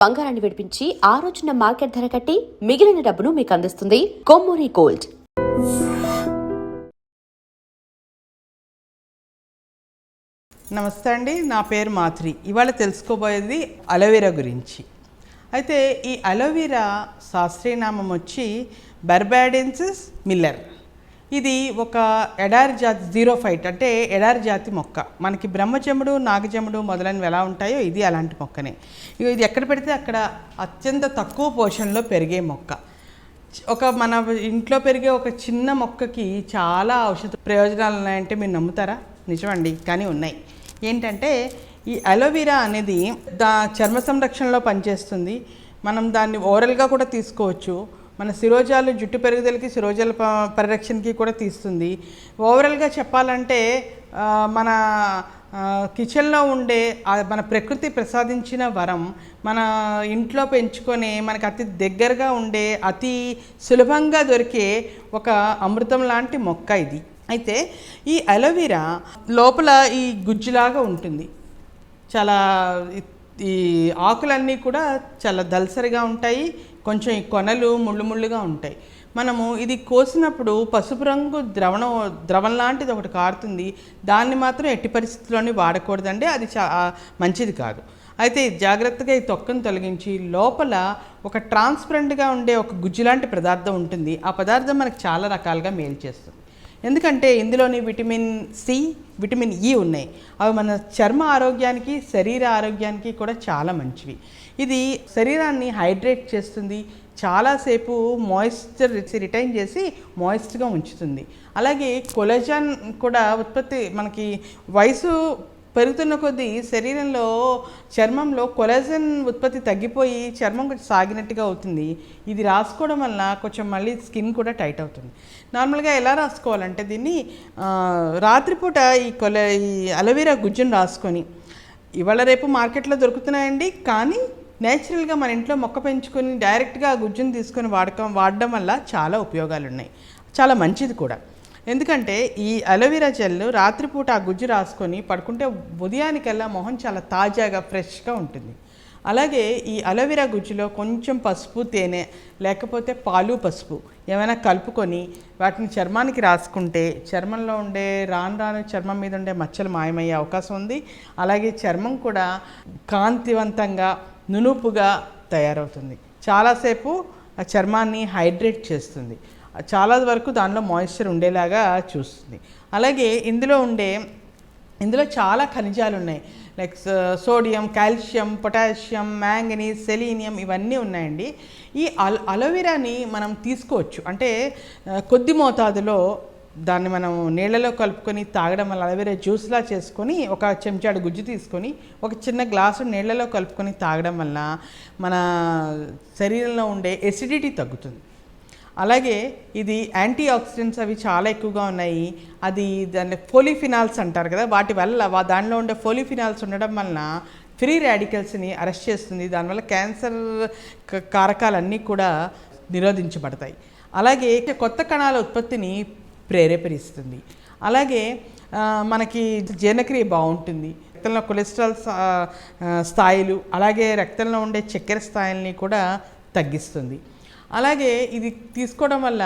బంగారాన్ని విడిపించి ఆ రోజున మార్కెట్ ధర కట్టి మిగిలిన డబ్బును మీకు అందిస్తుంది కొమ్మూరి గోల్డ్. నమస్తే అండి, నా పేరు మాధురి. ఇవాళ తెలుసుకోబోయేది అలోవెరా గురించి. అయితే ఈ అలోవెరా శాస్త్రీయ నామం వచ్చి బర్బాడెన్సిస్ మిల్లర్. ఇది ఒక ఎడారి జాతి జీరోఫైట్, అంటే ఎడారి జాతి మొక్క. మనకి బ్రహ్మజముడు, నాగజముడు మొదలైనవి ఎలా ఉంటాయో ఇది అలాంటి మొక్కనే. ఇది ఎక్కడ పెడితే అక్కడ అత్యంత తక్కువ పోషణలో పెరిగే మొక్క. మన ఇంట్లో పెరిగే ఒక చిన్న మొక్కకి చాలా ఔషధ ప్రయోజనాలు ఉన్నాయంటే మీరు నమ్ముతారా? నిజమండి, కానీ ఉన్నాయి. ఏంటంటే ఈ అలోవెరా అనేది చర్మ సంరక్షణలో పనిచేస్తుంది. మనం దాన్ని ఓరల్గా కూడా తీసుకోవచ్చు. మన శిరోజాలు, జుట్టు పెరుగుదలకి, శిరోజాల పరిరక్షణకి కూడా తీస్తుంది. ఓవరాల్గా చెప్పాలంటే మన కిచెన్లో ఉండే మన ప్రకృతి ప్రసాదించిన వరం, మన ఇంట్లో పెంచుకొని మనకు అతి దగ్గరగా ఉండే, అతి సులభంగా దొరికే ఒక అమృతం లాంటి మొక్క ఇది. అయితే ఈ అలోవెరా లోపల ఈ గుజ్జులాగా ఉంటుంది. చాలా ఈ ఆకులన్నీ కూడా చాలా దల్సరిగా ఉంటాయి. కొంచెం ఈ కొనలు ముళ్ళు ముళ్ళుగా ఉంటాయి. మనము ఇది కోసినప్పుడు పసుపు రంగు ద్రవం లాంటిది ఒకటి కారుతుంది. దాన్ని మాత్రం ఎట్టి పరిస్థితుల్లోని వాడకూడదండి, అది మంచిది కాదు. అయితే జాగ్రత్తగా ఈ తొక్కను తొలగించి లోపల ఒక ట్రాన్స్పరెంట్గా ఉండే ఒక గుజ్జు లాంటి పదార్థం ఉంటుంది. ఆ పదార్థం మనకు చాలా రకాలుగా మేలు చేస్తుంది. ఎందుకంటే ఇందులోని విటమిన్ సి, విటమిన్ ఈ ఉన్నాయి. అవి మన చర్మ ఆరోగ్యానికి, శరీర ఆరోగ్యానికి కూడా చాలా మంచివి. ఇది శరీరాన్ని హైడ్రేట్ చేస్తుంది, చాలాసేపు మాయిశ్చర్ రిటైన్ చేసి మాయిస్ట్గా ఉంచుతుంది. అలాగే కొలజన్ కూడా ఉత్పత్తి, మనకి వయసు పెరుగుతున్న కొద్దీ శరీరంలో, చర్మంలో కొలాజన్ ఉత్పత్తి తగ్గిపోయి చర్మం కొంచెం సాగినట్టుగా అవుతుంది. ఇది రాసుకోవడం వల్ల కొంచెం మళ్ళీ స్కిన్ కూడా టైట్ అవుతుంది. నార్మల్గా ఎలా రాసుకోవాలంటే దీన్ని రాత్రిపూట ఈ అలోవెరా గుజ్జును రాసుకొని, ఇవాళ రేపు మార్కెట్లో దొరుకుతున్నాయండి, కానీ నేచురల్గా మన ఇంట్లో మొక్క పెంచుకొని డైరెక్ట్గా ఆ గుజ్జును తీసుకొని వాడడం వల్ల చాలా ఉపయోగాలు ఉన్నాయి. చాలా మంచిది కూడా. ఎందుకంటే ఈ అలోవెరా జెల్ రాత్రిపూట ఆ గుజ్జు రాసుకొని పడుకుంటే ఉదయానికల్లా మొహం చాలా తాజాగా, ఫ్రెష్గా ఉంటుంది. అలాగే ఈ అలోవెరా గుజ్జులో కొంచెం పసుపు, తేనె, లేకపోతే పాలు, పసుపు ఏమైనా కలుపుకొని వాటిని చర్మానికి రాసుకుంటే చర్మంలో ఉండే రాను చర్మం మీద ఉండే మచ్చలు మాయమయ్యే అవకాశం ఉంది. అలాగే చర్మం కూడా కాంతివంతంగా, నునుపుగా తయారవుతుంది. చాలాసేపు ఆ చర్మాన్ని హైడ్రేట్ చేస్తుంది. చాలా వరకు దానిలో మాయిశ్చర్ ఉండేలాగా చూస్తుంది. అలాగే ఇందులో చాలా ఖనిజాలు ఉన్నాయి. Like sodium, calcium, potassium, manganese, selenium ఇవన్నీ ఉన్నాయండి. ఈ అలోవెరాని మనం తీసుకోవచ్చు. అంటే కొద్ది మోతాదులో దాన్ని మనం నీళ్ళలో కలుపుకొని తాగడం వల్ల, అలోవెరా జ్యూస్లా చేసుకొని ఒక చెంచాడు గుజ్జు తీసుకొని ఒక చిన్న గ్లాసు నీళ్ళలో కలుపుకొని తాగడం వల్ల మన శరీరంలో ఉండే ఎసిడిటీ తగ్గుతుంది. అలాగే ఇది యాంటీ ఆక్సిడెంట్స్ అవి చాలా ఎక్కువగా ఉన్నాయి. అది దాని పోలిఫినాల్స్ అంటారు కదా, వాటి వల్ల దానిలో ఉండే పోలిఫినాల్స్ ఉండడం వలన ఫ్రీ రాడికల్స్ని అరెస్ట్ చేస్తుంది. దానివల్ల క్యాన్సర్ కారకాలన్నీ కూడా నిరోధించబడతాయి. అలాగే కొత్త కణాల ఉత్పత్తిని ప్రేరేపరిస్తుంది. అలాగే మనకి జీర్ణక్రియ బాగుంటుంది. రక్తంలో కొలెస్ట్రాల్ స్థాయిలు, అలాగే రక్తంలో ఉండే చక్కెర స్థాయిల్ని కూడా తగ్గిస్తుంది. అలాగే ఇది తీసుకోవడం వల్ల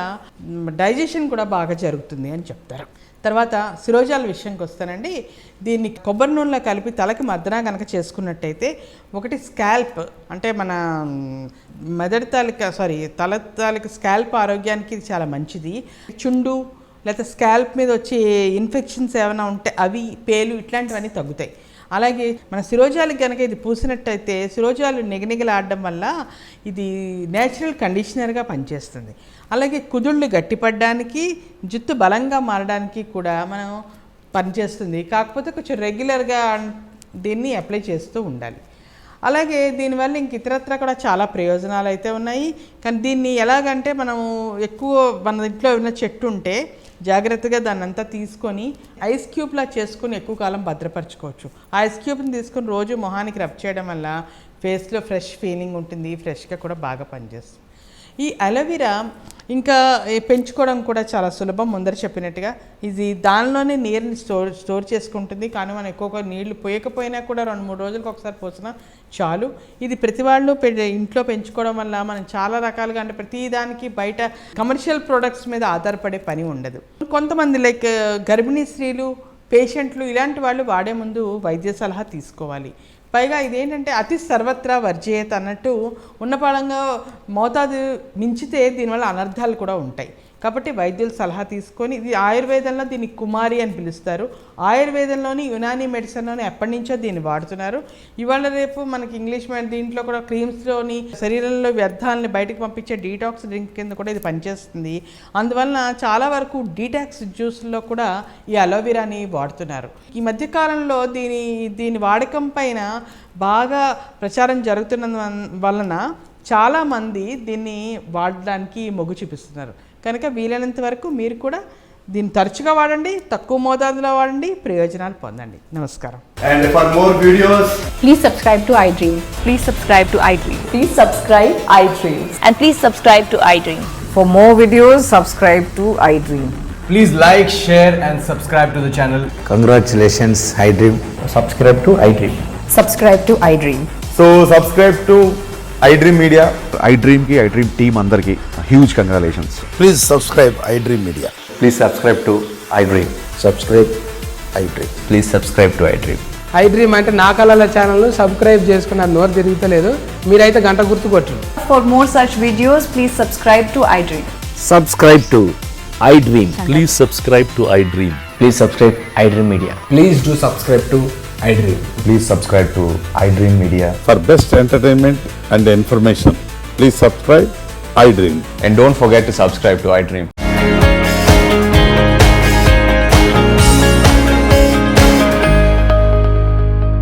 డైజెషన్ కూడా బాగా జరుగుతుంది అని చెప్తారు. తర్వాత శిరోజాల విషయంకి వస్తానండి. దీన్ని కొబ్బరి నూనెలో కలిపి తలకి మర్దన కనుక చేసుకున్నట్టయితే, ఒకటి స్కాల్ప్, అంటే మన తల తాలూకా స్కాల్ప్ ఆరోగ్యానికి ఇది చాలా మంచిది. చుండు లేకపోతే స్కాల్ప్ మీద వచ్చే ఇన్ఫెక్షన్స్ ఏమైనా ఉంటే అవి, పేలు ఇట్లాంటివన్నీ తగ్గుతాయి. అలాగే మన శిరోజాలకు కనుక ఇది పూసినట్టయితే శిరోజాలు నిగనిగలాడడం వల్ల ఇది నేచురల్ కండిషనర్గా పనిచేస్తుంది. అలాగే కుదుళ్ళు గట్టిపడడానికి, జుట్టు బలంగా మారడానికి కూడా మనం పనిచేస్తుంది. కాకపోతే కొంచెం రెగ్యులర్గా దీన్ని అప్లై చేస్తూ ఉండాలి. అలాగే దీనివల్ల ఇంక ఇతరత్ర కూడా చాలా ప్రయోజనాలు అయితే ఉన్నాయి. కానీ దీన్ని ఎలాగంటే, మనము ఎక్కువ మన ఇంట్లో ఉన్న చెట్టు ఉంటే జాగ్రత్తగా దాన్ని అంతా తీసుకొని ఐస్ క్యూబ్లా చేసుకొని ఎక్కువ కాలం భద్రపరచుకోవచ్చు. ఆ ఐస్ క్యూబ్ని తీసుకొని రోజు మొహానికి రబ్ చేయడం వల్ల ఫేస్లో ఫ్రెష్ ఫీలింగ్ ఉంటుంది, ఫ్రెష్గా కూడా బాగా పనిచేస్తుంది. ఈ అలోవెరా ఇంకా పెంచుకోవడం కూడా చాలా సులభం. ముందర చెప్పినట్టుగా ఇది దానిలోనే నీరుని స్టోర్ చేసుకుంటుంది. కానీ మనం ఎక్కువగా నీళ్లు పోయకపోయినా కూడా 2-3 రోజులకు ఒకసారి పోసినా చాలు. ఇది ప్రతి వాళ్ళు ఇంట్లో పెంచుకోవడం వల్ల మనం చాలా రకాలుగా, అంటే ప్రతి దానికి బయట కమర్షియల్ ప్రొడక్ట్స్ మీద ఆధారపడే పని ఉండదు. కొంతమంది లైక్ గర్భిణీ స్త్రీలు, పేషెంట్లు ఇలాంటి వాళ్ళు వాడే ముందు వైద్య సలహా తీసుకోవాలి. పైగా ఇదేంటంటే అతి సర్వత్రా వర్జేయత అన్నట్టు ఉన్నపాళంగా మోతాదు మించితే దీనివల్ల అనర్థాలు కూడా ఉంటాయి. కాబట్టి వైద్యుల సలహా తీసుకొని, ఇది ఆయుర్వేదంలో దీన్ని కుమారి అని పిలుస్తారు. ఆయుర్వేదంలోని, యునానీ మెడిసిన్లోని ఎప్పటి నుంచో దీన్ని వాడుతున్నారు. ఇవాళ రేపు మనకి ఇంగ్లీష్ దీంట్లో కూడా క్రీమ్స్లోని శరీరంలో వ్యర్థాలని బయటకు పంపించే డీటాక్స్ డ్రింక్ కింద కూడా ఇది పనిచేస్తుంది. అందువలన చాలా వరకు డీటాక్స్ జ్యూస్లో కూడా ఈ అలోవెరాని వాడుతున్నారు. ఈ మధ్యకాలంలో దీని వాడకం పైన బాగా ప్రచారం జరుగుతున్న వలన చాలామంది దీన్ని వాడడానికి మొగ్గు చూపిస్తున్నారు. కనుక వీలైనంత వరకు మీరు కూడా దీన్ని తరచుగా వాడండి, తక్కువ మోతాదులో వాడండి, ప్రయోజనాలు పొందండి. నమస్కారం. And for more videos, Please subscribe to iDream. Please subscribe to iDream. Please subscribe iDream. And please subscribe to iDream. For more videos, subscribe to iDream. please like, share and subscribe to the channel. Congratulations, iDream. Subscribe to iDream. Subscribe to iDream. So subscribe to iDream Media. iDream team అందరికి huge congratulations. Please subscribe iDream Media. Please subscribe to iDream. Subscribe iDream. Please subscribe to iDream. iDream అంటే నా కళల ఛానల్ను subscribe చేసుకున్న నోరు తిరుగుతలేదు, మీరైతే గంట గుర్తు కొట్టండి. For more such videos, please subscribe to iDream. Subscribe to iDream. Please subscribe to iDream. Please subscribe iDream Media. Please do subscribe to iDream. Please subscribe to iDream Media. For best entertainment and information, please subscribe iDream. And don't forget to subscribe to iDream.